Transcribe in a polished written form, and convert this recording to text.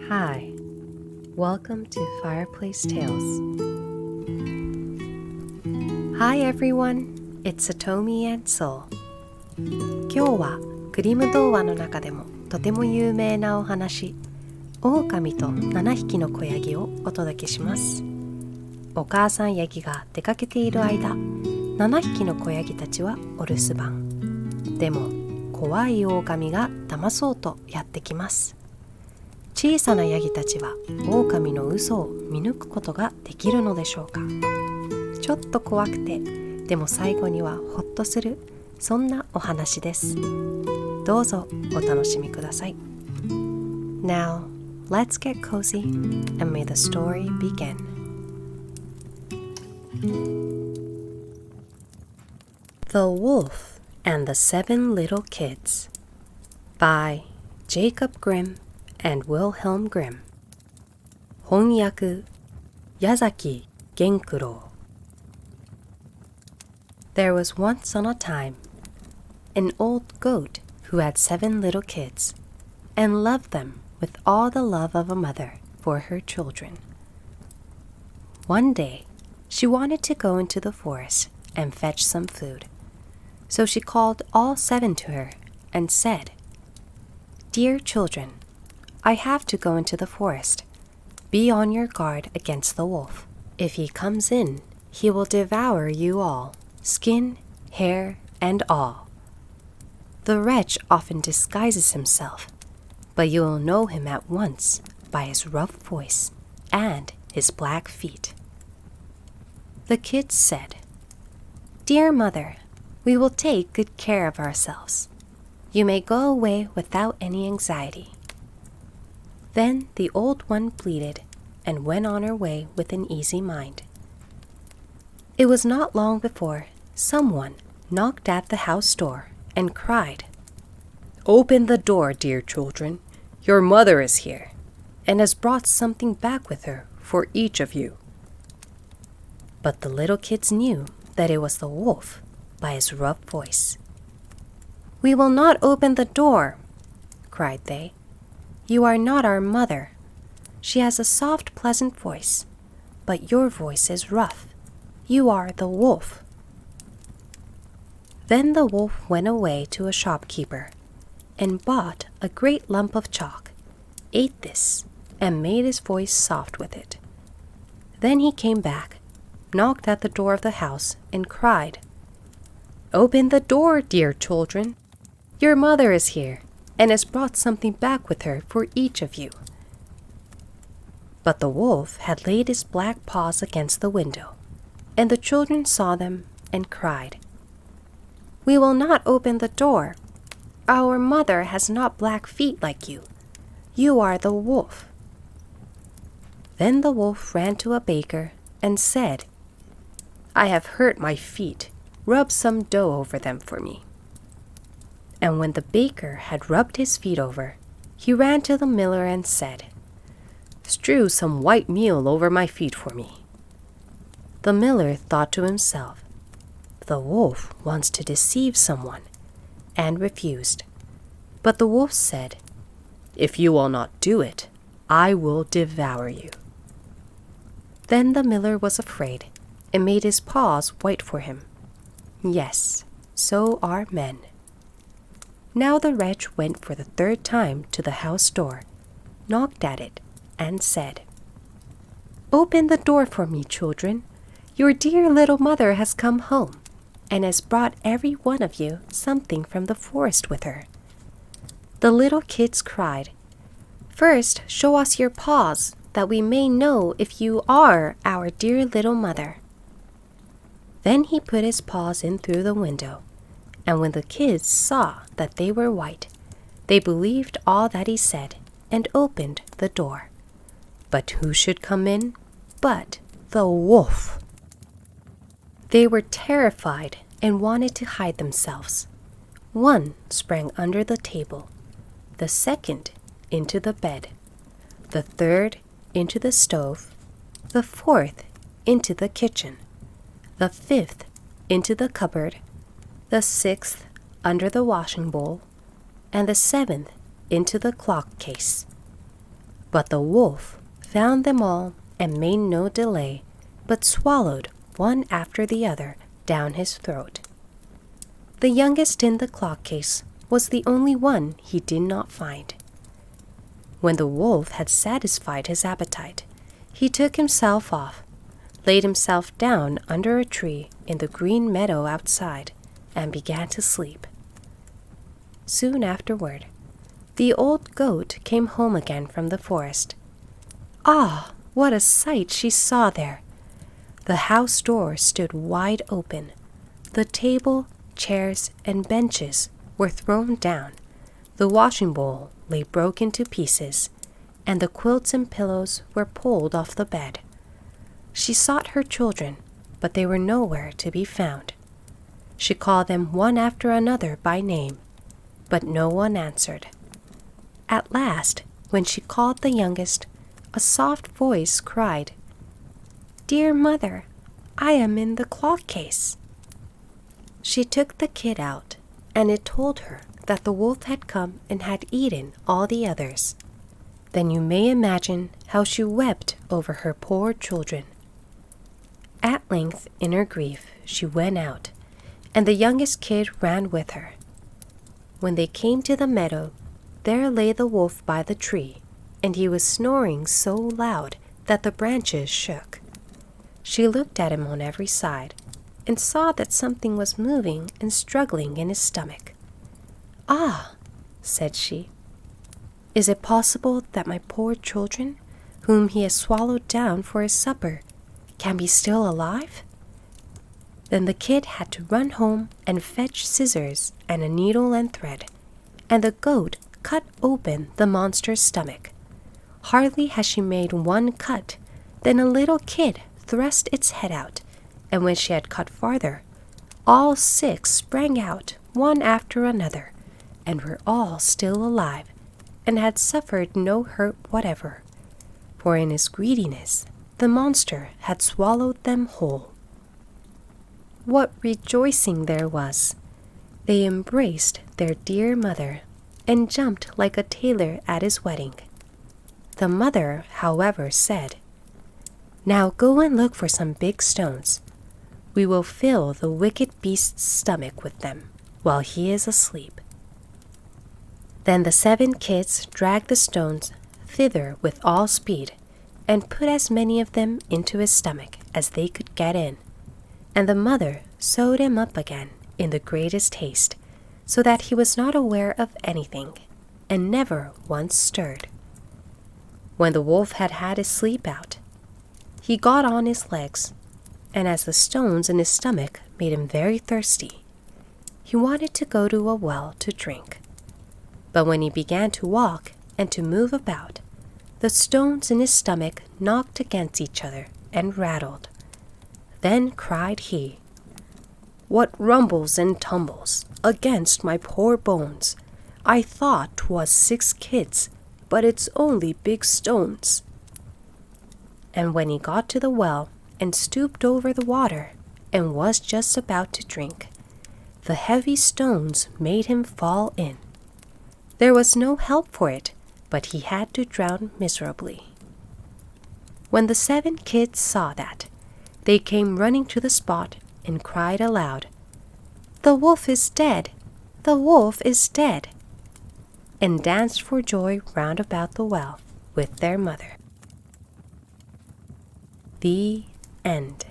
Hi, welcome to Fireplace Tales. Hi everyone, it's Satomi and Soul. 今日はグリム童話の中でもとても有名なお話、オオカミと七匹の子ヤギをお届けします。お母さんヤギが出かけている間、7匹の子ヤギたちはお留守番。でも怖いオオカミが騙そうとやってきます。小さなヤギたちはオオカミの嘘を見抜くことができるのでしょうか。ちょっと怖くて、でも最後にはほっとする、そんなお話です。どうぞお楽しみください。Now, let's get cozy and may the story begin. The Wolf and the Seven Little Kids by Jacob Grimm and Wilhelm Grimm. 翻訳、矢崎源九郎。There was once on a time an old goat who had 7 little kids and loved them with all the love of a mother for her children. One day, she wanted to go into the forest and fetch some food. So she called all 7 to her and said, "Dear children, I have to go into the forest. Be on your guard against the wolf. If he comes in, he will devour you all, skin, hair, and all. The wretch often disguises himself, but you will know him at once by his rough voice and his black feet." The kids said, "Dear mother, we will take good care of ourselves. You may go away without any anxiety." Then the old one bleated and went on her way with an easy mind. It was not long before someone knocked at the house door and cried, "Open the door, dear children. Your mother is here and has brought something back with her for each of you." But the little kids knew that it was the wolf by his rough voice. "We will not open the door," cried they. "You are not our mother. She has a soft, pleasant voice, but your voice is rough. You are the wolf." Then the wolf went away to a shopkeeper and bought a great lump of chalk, ate this, and made his voice soft with it. Then he came back, knocked at the door of the house, and cried, "Open the door, dear children. Your mother is here and has brought something back with her for each of you." But the wolf had laid his black paws against the window, and the children saw them and cried, "We will not open the door. Our mother has not black feet like you. You are the wolf." Then the wolf ran to a baker and said, "I have hurt my feet. Rub some dough over them for me." And when the baker had rubbed his feet over, he ran to the miller and said, "Strew some white meal over my feet for me." The miller thought to himself, "The wolf wants to deceive someone," and refused. But the wolf said, "If you will not do it, I will devour you." Then the miller was afraid and made his paws white for him. Yes, so are men. Now the wretch went for the 3rd time to the house door, knocked at it, and said, "Open the door for me, children. Your dear little mother has come home and has brought every one of you something from the forest with her." The little kids cried, "First, show us your paws, that we may know if you are our dear little mother." Then he put his paws in through the window, and when the kids saw that they were white, they believed all that he said and opened the door. But who should come in but the wolf? They were terrified and wanted to hide themselves. One sprang under the table, the second into the bed, the third into the stove, the fourth into the kitchen, the fifth into the cupboard, the sixth under the washing bowl, and the 7th into the clock case. But the wolf found them all and made no delay, but swallowed one after the other down his throat. The youngest in the clock case was the only one he did not find. When the wolf had satisfied his appetite, he took himself off, laid himself down under a tree in the green meadow outside, and began to sleep. Soon afterward, the old goat came home again from the forest. Ah, what a sight she saw there! The house door stood wide open. The table, chairs, and benches were thrown down. The washing bowl lay broken to pieces, and the quilts and pillows were pulled off the bed. She sought her children, but they were nowhere to be found. She called them one after another by name, but no one answered. At last, when she called the youngest, a soft voice cried, "Dear mother, I am in the clock case." She took the kid out, and it told her that the wolf had come and had eaten all the others. Then you may imagine how she wept over her poor children. At length, in her grief, she went out, and the youngest kid ran with her. When they came to the meadow, there lay the wolf by the tree, and he was snoring so loud that the branches shook. She looked at him on every side, and saw that something was moving and struggling in his stomach. "Ah," said she, "is it possible that my poor children, whom he has swallowed down for his supper, can be still alive?" Then the kid had to run home and fetch scissors and a needle and thread, and the goat cut open the monster's stomach. Hardly had she made one cut, than a little kid thrust its head out, and when she had cut farther, all 6 sprang out one after another, and were all still alive, and had suffered no hurt whatever, for in his greediness the monster had swallowed them whole. What rejoicing there was! They embraced their dear mother, and jumped like a tailor at his wedding. The mother, however, said, "Now go and look for some big stones. We will fill the wicked beast's stomach with them while he is asleep." Then the 7 kids dragged the stones thither with all speed, and put as many of them into his stomach as they could get in, and the mother sewed him up again in the greatest haste, so that he was not aware of anything, and never once stirred. When the wolf had had his sleep out, he got on his legs, and as the stones in his stomach made him very thirsty, he wanted to go to a well to drink. But when he began to walk and to move about, the stones in his stomach knocked against each other and rattled. Then cried he, "What rumbles and tumbles against my poor bones? I thought 'twas 6 kids, but it's only big stones." And when he got to the well and stooped over the water and was just about to drink, the heavy stones made him fall in. There was no help for it, but he had to drown miserably. When the 7 kids saw that, they came running to the spot and cried aloud, "The wolf is dead! The wolf is dead!" and danced for joy round about the well with their mother. The end.